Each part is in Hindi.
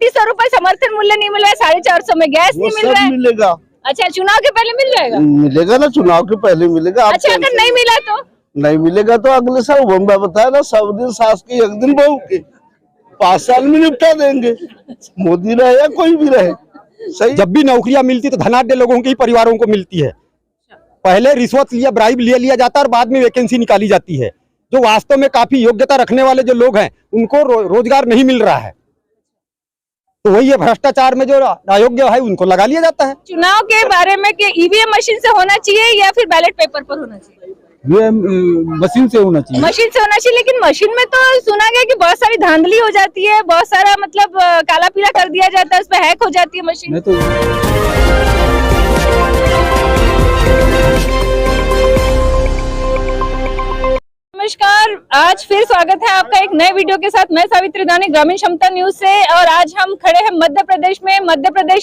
3100 रुपए समर्थन मूल्य नहीं मिल रहा है, 450 में गैस नहीं मिल रहा है। मिलेगा। अच्छा, चुनाव के पहले मिल जाएगा? मिलेगा ना, चुनाव के पहले मिलेगा। अच्छा, अगर नहीं मिला तो? नहीं मिलेगा तो अगले साल बम्बा बताया ना, 100 दिन सास की 1 दिन बहू की, 5 साल में निपटा देंगे, मोदी रहे या कोई भी रहे। सही। जब भी नौकरियां मिलती तो धनाढ्य लोगों के ही परिवारों को मिलती है। पहले रिश्वत लिया, ब्राइब लिया जाता है और बाद में वैकेंसी निकाली जाती है। जो वास्तव में काफी योग्यता रखने वाले जो लोग हैं उनको रोजगार नहीं मिल रहा है, तो वही है भ्रष्टाचार में जो अयोग्य है उनको लगा लिया जाता है। चुनाव के बारे में कि ईवीएम मशीन से होना चाहिए या फिर बैलेट पेपर पर होना चाहिए? मशीन से होना चाहिए। मशीन से होना चाहिए, लेकिन मशीन में तो सुना गया कि बहुत सारी धांधली हो जाती है, बहुत सारा मतलब काला पीला कर दिया जाता है, उस पर हैक हो जाती है मशीन। नमस्कार, आज फिर स्वागत है आपका एक नए वीडियो के साथ। मैं सावित्री दानी, ग्रामीण क्षमता न्यूज से, और आज हम खड़े हैं मध्य प्रदेश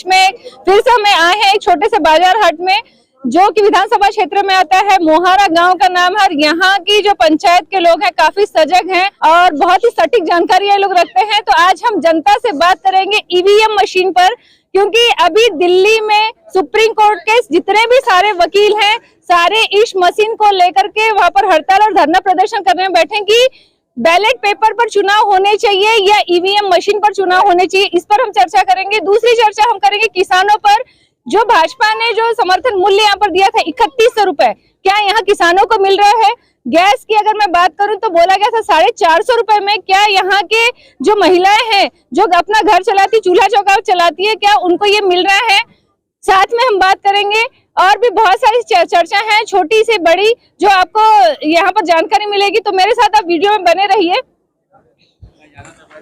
में फिर से हमें आए हैं एक छोटे से बाजार हाट में, जो कि विधानसभा क्षेत्र में आता है। मोहारा गांव का नाम है। यहाँ की जो पंचायत के लोग हैं काफी सजग हैं और बहुत ही सटीक जानकारी ये लोग रखते हैं। तो आज हम जनता से बात करेंगे ईवीएम मशीन पर, क्योंकि अभी दिल्ली में सुप्रीम कोर्ट के जितने भी सारे वकील हैं, सारे इस मशीन को लेकर के वहां पर हड़ताल और धरना प्रदर्शन करने में बैठे कि बैलेट पेपर पर चुनाव होने चाहिए या ईवीएम मशीन पर चुनाव होने चाहिए। इस पर हम चर्चा करेंगे। दूसरी चर्चा हम करेंगे किसानों पर। जो भाजपा ने जो समर्थन मूल्य यहाँ पर दिया था 3100 रुपए, क्या यहाँ किसानों को मिल रहा है? गैस की अगर मैं बात करूं तो बोला गया था 450 रुपए में, क्या यहाँ के जो महिलाएं हैं जो अपना घर चलाती, चूल्हा चौका चलाती है, क्या उनको ये मिल रहा है? साथ में हम बात करेंगे और भी बहुत सारी चर्चा है, छोटी से बड़ी, जो आपको यहाँ पर जानकारी मिलेगी। तो मेरे साथ आप वीडियो में बने रहिए।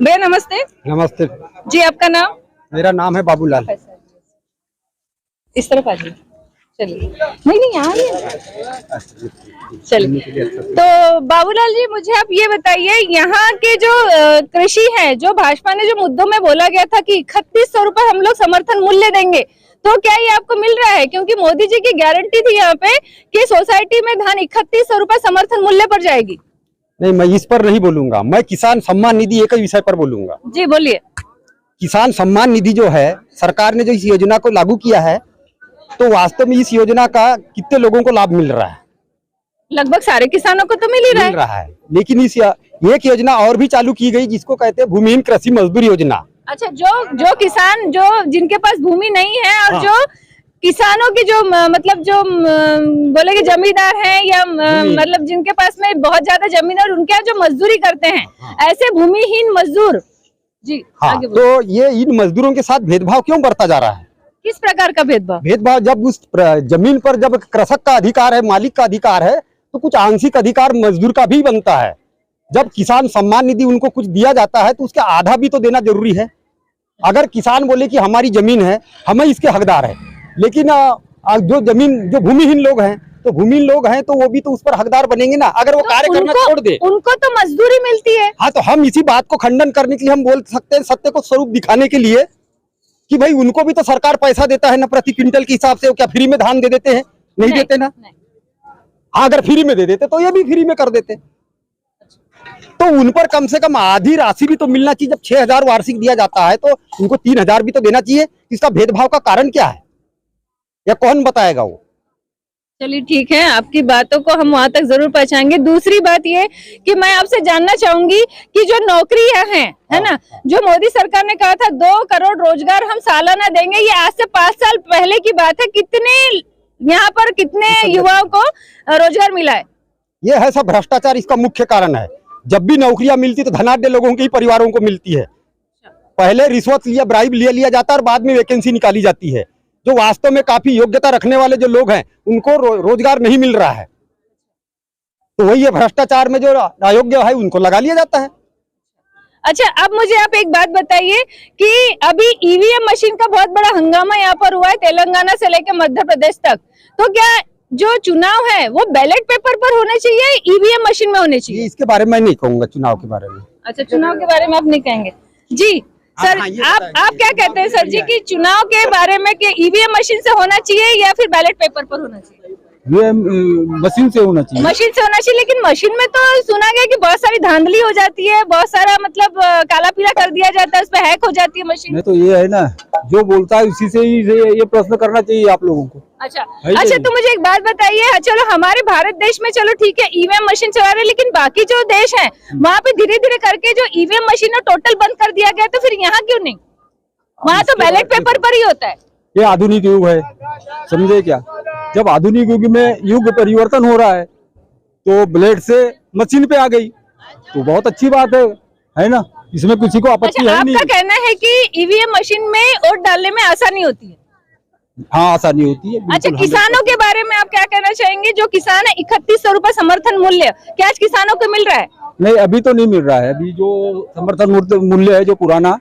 भैया नमस्ते। नमस्ते जी, आपका नाम? मेरा नाम है बाबूलाल। इस तरफ आ जाइए। चलिए, नहीं यहाँ चलिए। तो बाबूलाल जी, मुझे आप ये बताइए, यहाँ के जो कृषि है, जो भाजपा ने जो मुद्दों में बोला गया था कि 3100 रुपए हम लोग समर्थन मूल्य देंगे, तो क्या ये आपको मिल रहा है? क्योंकि मोदी जी की गारंटी थी यहाँ पे कि सोसाइटी में धान 3100 रुपए समर्थन मूल्य पर जाएगी। नहीं, मैं इस पर नहीं बोलूंगा, मैं किसान सम्मान निधि एक ही विषय पर बोलूंगा। जी बोलिए। किसान सम्मान निधि जो है, सरकार ने जो इस योजना को लागू किया है, तो वास्तव में इस योजना का कितने लोगों को लाभ मिल रहा है? लगभग सारे किसानों को तो मिल ही रहा है। लेकिन इस एक योजना और भी चालू की गई जिसको कहते हैं भूमिहीन कृषि मजदूर योजना। अच्छा, जो किसान जो जिनके पास भूमि नहीं है और जो किसानों की जो मतलब जो बोले कि जमींदार हैं या मतलब जिनके पास में बहुत ज्यादा जमीन है और उनके यहाँ जो मजदूरी करते हैं, ऐसे भूमिहीन मजदूर। जी हाँ, तो ये इन मजदूरों के साथ भेदभाव क्यों बढ़ता जा रहा है? किस प्रकार का भेदभाव? जब उस जमीन पर जब कृषक का अधिकार है, मालिक का अधिकार है, तो कुछ आंशिक अधिकार मजदूर का भी बनता है। जब किसान सम्मान निधि उनको कुछ दिया जाता है तो उसका आधा भी तो देना जरूरी है। अगर किसान बोले कि हमारी जमीन है, हमें इसके हकदार है, लेकिन जो भूमिहीन लोग हैं, तो भूमिहीन लोग हैं तो वो भी तो उस पर हकदार बनेंगे ना, अगर वो कार्य करना छोड़ दे। उनको तो मजदूरी मिलती है। हाँ, तो हम इसी बात को खंडन करने के लिए हम बोल सकते हैं, सत्य को स्वरूप दिखाने के लिए, कि भाई उनको भी तो सरकार पैसा देता है ना, प्रति क्विंटल के हिसाब से। वो क्या फ्री में धान दे देते हैं? नहीं देते ना। हाँ, अगर फ्री में दे देते तो ये भी फ्री में कर देते, तो उन पर कम से कम आधी राशि भी तो मिलना चाहिए। जब 6000 वार्षिक दिया जाता है तो उनको 3000 भी तो देना चाहिए। इसका भेदभाव का कारण क्या है, या कौन बताएगा वो? चलिए ठीक है, आपकी बातों को हम वहां तक जरूर पहुंचाएंगे। दूसरी बात ये कि मैं आपसे जानना चाहूंगी कि जो नौकरियां हैं, है ना, जो मोदी सरकार ने कहा था 2 करोड़ रोजगार हम सालाना देंगे, ये आज से 5 साल पहले की बात है। कितने यहाँ पर कितने युवाओं को रोजगार मिला है? ये है सब भ्रष्टाचार, इसका मुख्य कारण है। जब भी नौकरियां मिलती तो धनाढ्य लोगों के ही परिवारों को मिलती है। पहले रिश्वत लिया, ब्राइब लिया जाता है और बाद में वैकेंसी निकाली जाती है। जो वास्तव में काफी योग्यता रखने वाले जो लोग हैं उनको रोजगार नहीं मिल रहा है, तो वही है भ्रष्टाचार में जो अयोग्य है उनको लगा लिया जाता है। अच्छा, अब मुझे आप एक बात बताइए कि अभी ईवीएम मशीन का बहुत बड़ा हंगामा यहाँ पर हुआ है, तेलंगाना से लेकर मध्य प्रदेश तक। तो क्या जो चुनाव है वो बैलेट पेपर पर होने चाहिए, ईवीएम मशीन में होने चाहिए? इसके बारे में नहीं कहूंगा, चुनाव के बारे में। अच्छा, चुनाव के बारे में आप नहीं कहेंगे। जी सर, आप क्या कहते हैं सर जी कि चुनाव के बारे में कि ईवीएम मशीन से होना चाहिए या फिर बैलेट पेपर पर होना चाहिए? ये मशीन से होना चाहिए। मशीन से होना चाहिए, लेकिन मशीन में तो सुना गया कि बहुत सारी धांधली हो जाती है, बहुत सारा मतलब काला पीला कर दिया जाता है, उसपे हैक हो जाती है मशीन। नहीं तो ये है ना, जो बोलता है उसी से ही ये प्रश्न करना चाहिए आप लोगों को। अच्छा तो मुझे एक बात बताइए, चलो हमारे भारत देश में चलो ठीक है ईवीएम मशीन चला रहे, लेकिन बाकी जो देश हैं वहाँ पे धीरे धीरे करके जो ईवीएम मशीन है टोटल बंद कर दिया गया, तो फिर यहाँ क्यों नहीं? वहाँ तो बैलेट पेपर पर ही होता है। ये आधुनिक युग है, समझे क्या? जब आधुनिक युग में युग परिवर्तन हो रहा है तो ब्लेड से मशीन पे आ गई, तो बहुत अच्छी बात है ना, इसमें किसी को आपत्ति है नहीं। आपका कहना है कि ईवीएम मशीन में वोट डालने में आसानी होती है? हाँ, आसानी होती है। अच्छा, किसानों के बारे में आप क्या कहना चाहेंगे? जो किसान है 3100 रुपए समर्थन मूल्य, क्या आज किसानों को मिल रहा है? नहीं, अभी तो नहीं मिल रहा है। अभी जो समर्थन मूल्य है जो पुराना,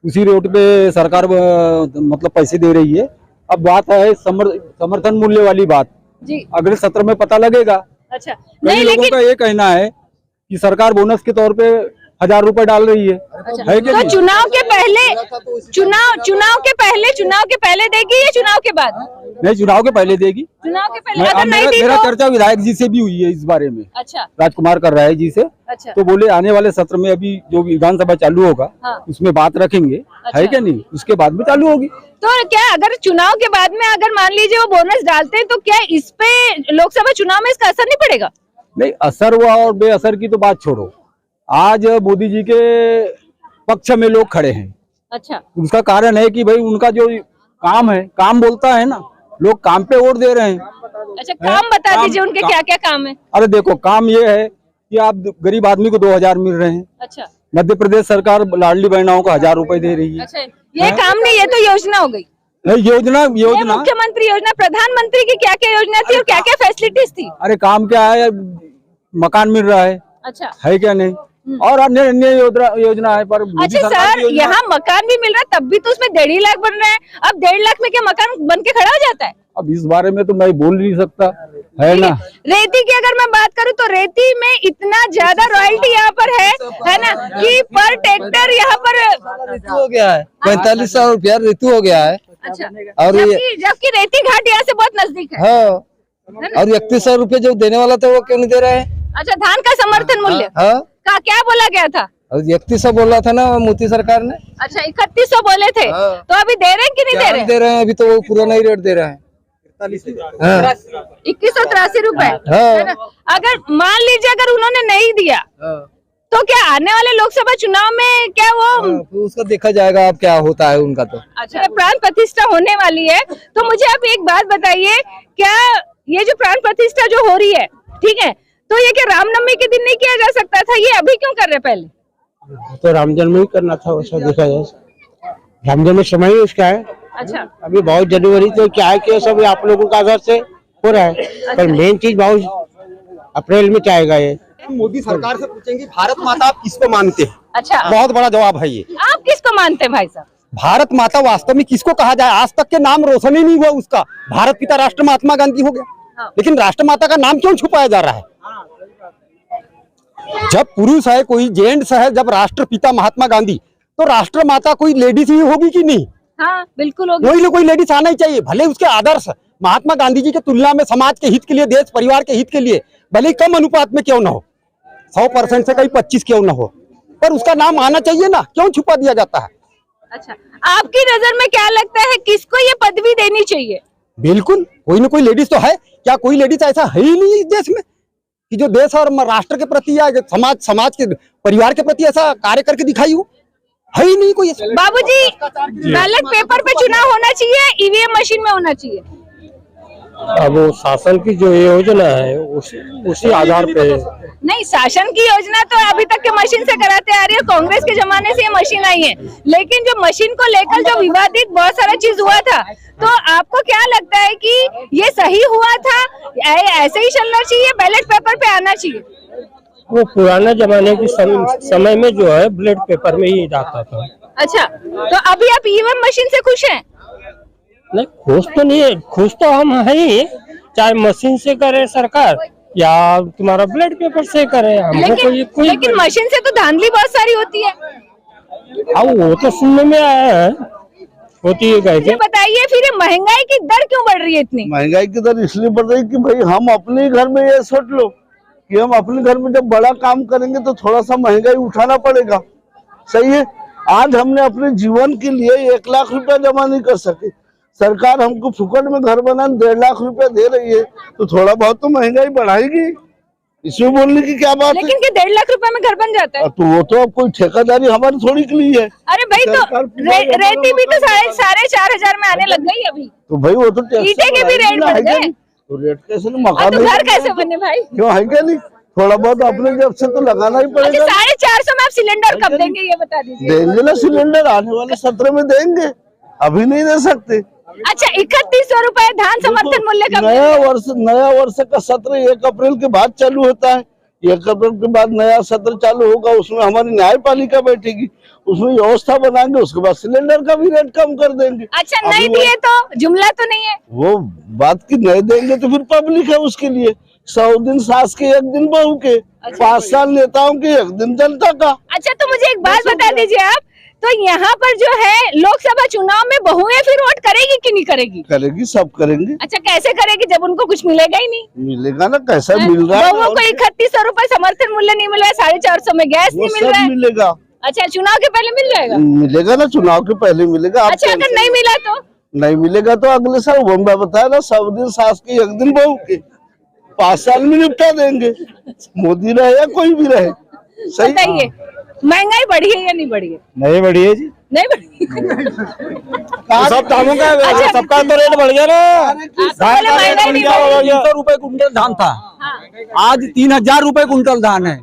उसी रेट पे सरकार मतलब पैसे दे रही है। अब बात है समर्थन मूल्य वाली बात जी, अगले सत्र में पता लगेगा। अच्छा कई लोगों का ये कहना है कि सरकार बोनस के तौर पे 1000 रुपए डाल रही है। है कि तो नहीं? चुनाव के पहले देगी या चुनाव के बाद? नहीं, चुनाव के पहले देगी। चुनाव के पहले अगर नहीं दी मेरा तो? चर्चा विधायक जी से भी हुई है इस बारे में। अच्छा राजकुमार कर रहा है जी से। अच्छा तो बोले आने वाले सत्र में अभी जो विधानसभा चालू होगा उसमें बात रखेंगे। है क्या नहीं? उसके बाद में चालू होगी। तो क्या अगर चुनाव के बाद में अगर मान लीजिए वो बोनस डालते हैं तो क्या इस पे लोकसभा चुनाव में इसका असर नहीं पड़ेगा? नहीं, असर हुआ और बेअसर की तो बात छोड़ो, आज मोदी जी के पक्ष में लोग खड़े हैं। अच्छा, उसका कारण है कि भाई उनका जो काम है, काम बोलता है ना, लोग काम पे वोट दे रहे हैं। अच्छा काम बता दीजिए उनके क्या क्या काम है? अरे देखो, काम ये है कि आप गरीब आदमी को 2000 मिल रहे हैं। अच्छा, मध्य प्रदेश सरकार लाडली बहनाओं को 1000 रुपए दे रही है। अच्छा ये काम नहीं, ये तो योजना हो गई। योजना मुख्यमंत्री योजना, प्रधानमंत्री की क्या क्या योजना थी और क्या क्या फैसिलिटीज थी? अरे काम क्या है, मकान मिल रहा है। अच्छा, है क्या नहीं? और अन्य अन्य योजना है। पर अच्छा सर, यहाँ मकान भी मिल रहा है तब भी तो उसमें 1.5 लाख बन रहा है। अब 1.5 लाख में क्या मकान बन के खड़ा हो जाता है? अब इस बारे में तो मैं बोल नहीं सकता, है ना। रेती की अगर मैं बात करूँ तो रेती में इतना ज्यादा रॉयल्टी यहाँ पर है ना, कि पर ट्रैक्टर यहाँ पर ऋतु हो गया है 4500 रुपया ऋतु हो गया है। अच्छा, और जबकि रेती घाट यहाँ से बहुत नजदीक है। हाँ, और 3100 रुपये जो देने वाला था वो क्यों नहीं दे रहे हैं? अच्छा, धान का समर्थन मूल्य हाँ, का क्या बोला गया था? और 3100 बोल रहा था ना मोदी सरकार ने। अच्छा, 3100 बोले थे। हाँ। तो अभी दे रहे हैं कि नहीं दे रहे? दे रहे हैं, अभी तो वो पुराना ही रेट दे रहे हैं। 2183 रुपए। हाँ। अगर मान लीजिए अगर उन्होंने नहीं दिया तो क्या आने वाले लोकसभा चुनाव में क्या वो तो उसका देखा जाएगा अब क्या होता है उनका। तो अच्छा, प्राण प्रतिष्ठा होने वाली है, तो मुझे आप एक बात बताइए, क्या ये जो प्राण प्रतिष्ठा जो हो रही है, ठीक है, तो ये क्या रामनवमी के दिन नहीं किया जा सकता था? ये अभी क्यों कर रहे? पहले तो राम जन्म ही करना था, वैसा देखा जाए। राम जन्म समय ही उसका है। अच्छा, अभी 22 जनवरी तो क्या है कि सब आप लोगों का आधार से हो रहा है, पर मेन चीज 22 अप्रैल में चाहेगा ये। मोदी सरकार से पूछेंगे भारत माता आप किसको मानते हैं? अच्छा, बहुत बड़ा जवाब है ये। आप किसको मानते हैं भाई साहब? भारत माता वास्तव में किसको कहा जाए? आज तक के नाम रोशन ही नहीं हुआ उसका। भारत पिता राष्ट्र महात्मा गांधी हो गया, लेकिन राष्ट्रमाता का नाम क्यों छुपाया जा रहा है? जब पुरुष है, कोई जेंट्स है, जब राष्ट्रपिता महात्मा गांधी, तो राष्ट्रमाता कोई लेडीज ही होगी कि नहीं? हाँ बिल्कुल होगी। कोई ना कोई लेडीज आना ही चाहिए। भले उसके आदर्श महात्मा गांधी जी की तुलना में समाज के हित के लिए, देश परिवार के हित के लिए भले ही कम अनुपात में क्यों ना हो, 100% से कहीं 25 क्यों ना हो, पर उसका नाम आना चाहिए ना। क्यों छुपा दिया जाता है? अच्छा, आपकी नजर में क्या लगता है किसको ये पदवी देनी चाहिए? बिल्कुल कोई ना कोई लेडीज तो है। क्या कोई लेडीज ऐसा है ही नहीं इस देश में कि जो देश और राष्ट्र के प्रति या समाज के परिवार के प्रति ऐसा कार्य करके दिखाई हो? है ही नहीं कोई। बाबूजी, बैलेट पेपर पे चुनाव होना चाहिए, ईवीएम मशीन में होना चाहिए? अब वो शासन की जो योजना है उसी आधार पे। नहीं, शासन की योजना तो अभी तक के मशीन से कराते आ रही है, कांग्रेस के जमाने से ये मशीन आई है, लेकिन जो मशीन को लेकर जो विवादित बहुत सारा चीज हुआ था, तो आपको क्या लगता है कि ये सही हुआ था? ऐसे ही चलना चाहिए, बैलेट पेपर पे आना चाहिए? वो पुराने जमाने के समय में जो है ब्लेड पेपर में ही जाता था। अच्छा, तो अभी आप ईवीएम मशीन से खुश हैं? नहीं, खुश तो नहीं है, खुश तो हम है ही, चाहे मशीन से करे सरकार या तुम्हारा ब्लेड पेपर से करे। हमको लेकिन मशीन से तो धांधली बहुत सारी होती है। अब वो तो सुनने में आया है होती है कैसे? ये बताइए फिर ये महंगाई की दर क्यों बढ़ रही है इतनी? महंगाई की दर इसलिए बढ़ रही कि भाई हम अपने घर में ये सोच लो कि हम अपने घर में जब बड़ा काम करेंगे तो थोड़ा सा महंगाई उठाना पड़ेगा। सही है। आज हमने अपने जीवन के लिए 1 लाख रुपया जमा नहीं कर सके, सरकार हमको फुकट में घर बनाने 1.5 लाख रुपया दे रही है, तो थोड़ा बहुत तो महंगाई बढ़ाएगी। इसमें बोलने की क्या बात है? लेकिन कि 1.5 लाख रुपए में घर बन जाता है? तो वो तो अब कोई ठेकेदारी हमारी थोड़ी के लिए है। अरे भाई तो रेती भी तो 4,500 में आने लग गई अभी। तो भाई वो तो टैक्स ईंटे के भी रेट बढ़ गए, तो रेट कैसे नहीं, और मकान तो घर कैसे बने भाई? क्यों है क्या नहीं? थोड़ा बहुत अपने जेब से तो लगाना ही अच्छा पड़ेगा। 450 में आप सिलेंडर कब देंगे ये बता दीजिए? देंगे ना सिलेंडर, आने वाले सत्र में देंगे, अभी नहीं दे सकते। अच्छा 3100 रुपए धान समर्थन मूल्य का नया वर्ष का सत्र 1 अप्रैल के बाद चालू होता है। 1 अप्रैल के बाद नया सत्र चालू होगा, उसमें हमारी न्यायपालिका बैठेगी, उसमें व्यवस्था बनाएंगे, उसके बाद सिलेंडर का भी रेट कम कर देंगे। अच्छा नहीं दिए तो जुमला तो नहीं है? वो बात की नहीं देंगे तो फिर पब्लिक है उसके लिए। 100 दिन सास के 1 दिन बहू के, 5 साल नेताओं के 1 दिन जनता का। अच्छा तो मुझे एक बात बता दीजिए आप, तो यहाँ पर जो है लोकसभा चुनाव में बहुएं फिर वोट करेगी कि नहीं करेगी? करेगी, सब करेंगे। अच्छा कैसे करेगी जब उनको कुछ मिलेगा ही नहीं? मिलेगा ना, कैसा मिल रहा है? बहुओं को 3100 रुपए समर्थन मूल्य नहीं मिल रहा है, 450 में गैस नहीं मिल रहा है। मिलेगा। अच्छा चुनाव के पहले मिल जाएगा? मिलेगा ना, चुनाव के पहले मिलेगा। अच्छा अगर नहीं मिला तो? नहीं मिलेगा तो अगले साल मैं बताया ना, 100 दिन सास के 1 दिन बहू के, 5 साल में निपटा देंगे, मोदी रहे या कोई भी रहे। सही। बताइए महंगाई बढ़ी है या नहीं बढ़ी है? नहीं बढ़ी है जी, नहीं बढ़ी। सब दामों का अच्छा। सबका तो रेट बढ़ गया ना। आपको बोले महंगाई नहीं बढ़ी? 300 रुपए कुंटल धान था, हाँ। आज 3000 रुपए कुंटल धान है।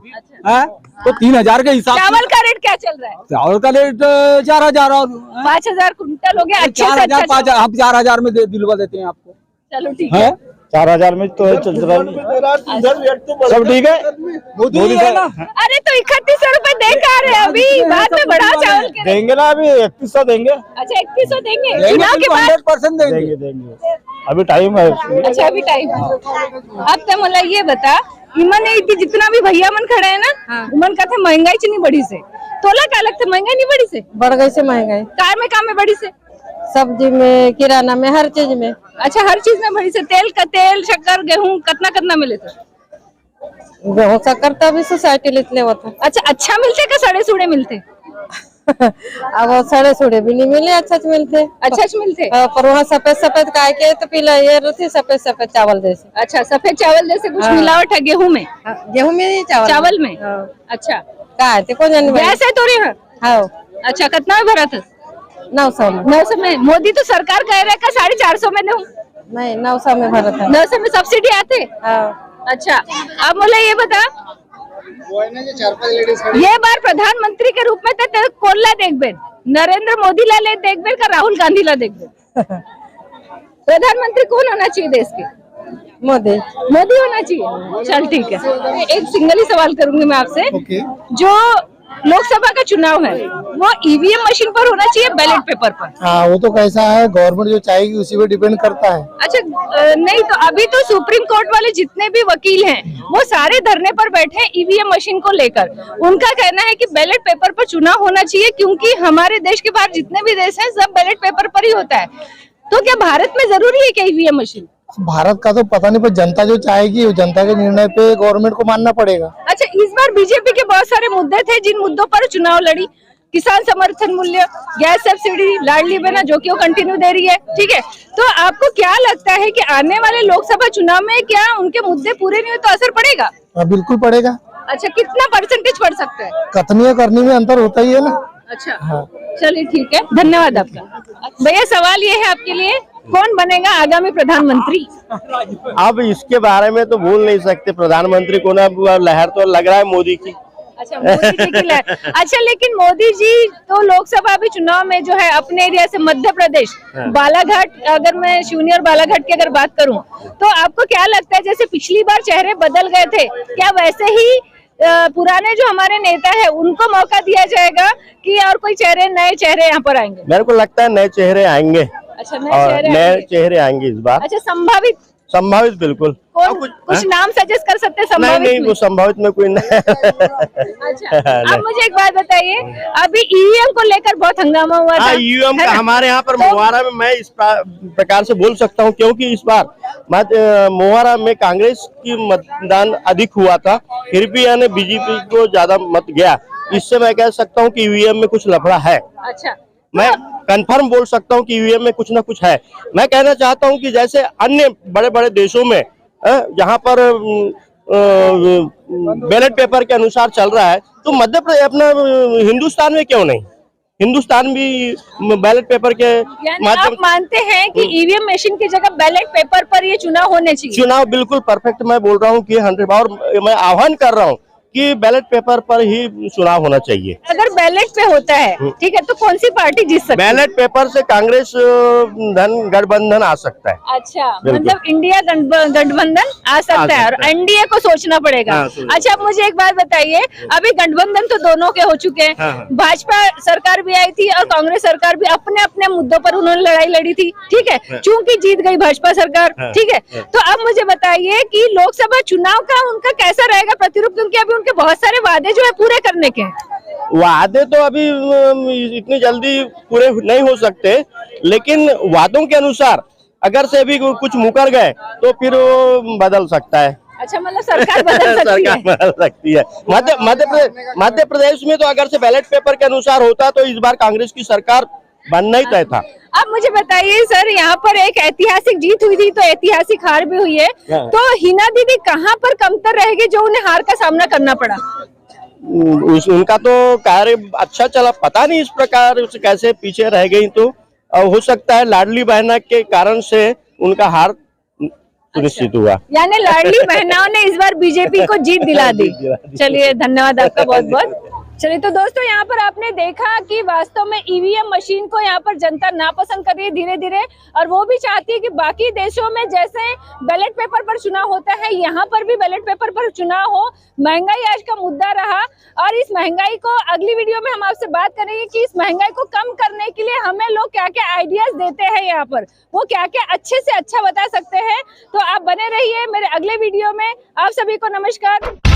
हैं? तो 3000 के हिसाब चावल का रेट क्या चल रहा है? चावल का रेट 4000 और 5000 कुंटल हो गया। अच्छे से 4000 अच्छा 5000 हम 4000 में दिलवा देते हैं आपको। चलो ठीक है। 4000 में तो चल रहा है, सब ठीक है। मोदी साहब अरे तो 3100 रुपए दे के आ रहे हैं अभी, बाद में बढ़ा चावल के रेट। देंगे ना, अभी 3100 देंगे। अच्छा 3100 देंगे चुनाव के बाद? 100% देंगे, अभी टाइम है। अच्छा अभी टाइम है। अब तो मला ये बता, इमन इतनी जितना भी भैया मन खड़े हैं ना, उमन का थे महंगाई च नहीं बढ़ी से, तोला का लगता महंगाई नहीं बढ़ी से? बढ़ गई से महंगाई, कार में काम में बढ़ी से, सब्जी में, किराना में, हर चीज में। अच्छा हर चीज में बढ़ी से। तेल शक्कर गेहूं कितना मिले थे? गेहूं शक्कर तो अभी सोसाइटी लिखले होता। अच्छा मिलते का सड़े सुड़े मिलते? अब वो सड़े सुड़े भी नहीं मिले, अच्छा मिलते। अच्छा मिलते पर वहाँ सफेद काय के तो पीला ये रहती सफेद चावल जैसे। अच्छा सफेद चावल जैसे कुछ मिलावट है गेहूं में? गेहूं में नहीं, चावल में। अच्छा काय थे कौन जाने गैस है तोरे यहाँ? हाँ। अच्छा कितना में भरा था? 900 में। 900 में? मोदी तो सरकार कह रहा है का 450 में दूं। नहीं 900 में भरा था। 900 में सब्सिडी आते? हाँ। अच्छा अब मुझे ये बता, ये बार प्रधानमंत्री के रूप में तो कौन ला देखबे? नरेंद्र मोदी ला ले देखबे का राहुल गांधी ला देखबे? प्रधानमंत्री कौन होना चाहिए देश के? मोदी होना चाहिए। चल ठीक है, एक सिंगल ही सवाल करूंगी मैं आपसे। जो लोकसभा का चुनाव है वो ईवीएम मशीन पर होना चाहिए बैलेट पेपर पर? हाँ वो तो कैसा है, गवर्नमेंट जो चाहेगी उसी पे डिपेंड करता है। अच्छा नहीं तो अभी तो सुप्रीम कोर्ट वाले जितने भी वकील हैं वो सारे धरने पर बैठे ईवीएम मशीन को लेकर। उनका कहना है कि बैलेट पेपर पर चुनाव होना चाहिए, क्योंकि हमारे देश के बाहर जितने भी देश हैं सब बैलेट पेपर पर ही होता है। तो क्या भारत में जरूरी है क्या ईवीएम मशीन? भारत का तो पता नहीं, पर जनता जो चाहेगी वो जनता के निर्णय पे गवर्नमेंट को मानना पड़ेगा। अच्छा इस बार बीजेपी के बहुत सारे मुद्दे थे जिन मुद्दों पर चुनाव लड़ी, किसान समर्थन मूल्य, गैस सब्सिडी, लाडली बहना जो कि वो कंटिन्यू दे रही है, ठीक है। तो आपको क्या लगता है कि आने वाले लोकसभा चुनाव में क्या उनके मुद्दे पूरे नहीं हुए तो असर पड़ेगा? बिल्कुल पड़ेगा। अच्छा कितना परसेंटेज पड़ सकता है? कथनी करने में अंतर होता ही है ना। अच्छा हाँ। चलिए ठीक है, धन्यवाद आपका। भैया सवाल ये है आपके लिए, कौन बनेगा आगामी प्रधानमंत्री? अब इसके बारे में तो बोल नहीं सकते, प्रधानमंत्री को ना लहर तो लग रहा है मोदी की। अच्छा मोदी जी की लहर। अच्छा लेकिन मोदी जी तो लोकसभा भी चुनाव में जो है अपने एरिया से मध्य प्रदेश बालाघाट, अगर मैं शिवनी और बालाघाट की अगर बात करूं तो आपको क्या लगता है जैसे पिछली बार चेहरे बदल गए थे, क्या वैसे ही पुराने जो हमारे नेता है उनको मौका दिया जाएगा कि और कोई नए चेहरे यहाँ पर आएंगे? मेरे को लगता है नए चेहरे आएंगे। अच्छा नए चेहरे आएंगे इस बार। अच्छा संभावित संभावित बिल्कुल। कुछ नाम सजेस्ट कर सकते हैं नहीं संभावित नहीं, में? वो संभावित में कोई नहीं। अच्छा, अब मुझे एक बात बताइए, अभी ईवीएम को लेकर बहुत हंगामा हुआ था। हाँ, ईवीएम का है ना? हमारे यहाँ पर तो- मोहारा में मैं इस प्रकार से बोल सकता हूँ, क्योंकि इस बार मोहारा में कांग्रेस की मतदान अधिक हुआ था, फिर भी यानी बीजेपी को ज्यादा मत गया। इससे मैं कह सकता हूँ कि ईवीएम में कुछ लफड़ा है। अच्छा, मैं कंफर्म बोल सकता हूँ कि ईवीएम में कुछ ना कुछ है। मैं कहना चाहता हूँ कि जैसे अन्य बड़े बड़े देशों में जहाँ पर बैलेट पेपर के अनुसार चल रहा है, तो मध्य प्रदेश अपना हिंदुस्तान में क्यों नहीं? हिंदुस्तान भी बैलेट पेपर के यानी माध्यम आप मानते हैं कि ईवीएम मशीन की जगह बैलेट पेपर पर ये चुनाव होने चाहिए? चुनाव बिल्कुल परफेक्ट मैं बोल रहा हूँ कि 100, और मैं आह्वान कर रहा हूँ कि बैलेट पेपर पर ही चुनाव होना चाहिए। अगर बैलेट पे होता है, ठीक है, तो कौन सी पार्टी जीत सकती है? बैलेट पेपर से कांग्रेस गठबंधन आ सकता है। अच्छा, बिल्कुल। मतलब इंडिया गठबंधन आ सकता है और सकता है। एनडीए को सोचना पड़ेगा। हाँ, सोचना। अच्छा, अब मुझे एक बात बताइए, अभी गठबंधन तो दोनों के हो चुके हैं। हाँ, हाँ। भाजपा सरकार भी आई थी और कांग्रेस सरकार भी अपने अपने मुद्दों पर उन्होंने लड़ाई लड़ी थी, ठीक है, चूंकि जीत गई भाजपा सरकार, हाँ, ठीक है। तो अब मुझे बताइए कि लोकसभा चुनाव का उनका कैसा रहेगा प्रतिरूप, क्योंकि अभी उनके बहुत सारे वादे जो है पूरे करने के हैं। वादे तो अभी इतनी जल्दी पूरे नहीं हो सकते, लेकिन वादों के अनुसार अगर से भी कुछ मुकर गए तो फिर वो बदल सकता है। अच्छा, मतलब सरकार बदल सकती सरकार है। बदल सकती है। मध्य प्रदेश में तो अगर से बैलेट पेपर के अनुसार होता तो इस बार कांग्रेस की सरकार बनना ही तय था। अब मुझे बताइए सर, यहाँ पर एक ऐतिहासिक जीत हुई थी तो ऐतिहासिक हार भी हुई है, तो हिना दीदी कहाँ पर कमतर रहेगी जो उन्हें हार का सामना करना पड़ा? उनका तो कार्य अच्छा चला, पता नहीं इस प्रकार कैसे पीछे रह गई, तो हो सकता है लाडली बहना के कारण से उनका हार सुनिश्चित हुआ। यानी लाडली बहनाओं ने इस बार बीजेपी को जीत दिला दी। चलिए, धन्यवाद आपका बहुत बहुत। चलिए, तो दोस्तों यहाँ पर आपने देखा कि वास्तव में ईवीएम मशीन को यहाँ पर जनता नापसंद कर रही है धीरे धीरे, और वो भी चाहती है कि बाकी देशों में जैसे बैलेट पेपर पर चुनाव होता है, यहाँ पर भी बैलेट पेपर पर चुनाव हो। महंगाई आज का मुद्दा रहा, और इस महंगाई को अगली वीडियो में हम आपसे बात करेंगे कि इस महंगाई को कम करने के लिए हमें लोग क्या क्या आइडियाज देते हैं, यहाँ पर वो क्या क्या अच्छे से अच्छा बता सकते हैं। तो आप बने रहिए मेरे अगले वीडियो में। आप सभी को नमस्कार।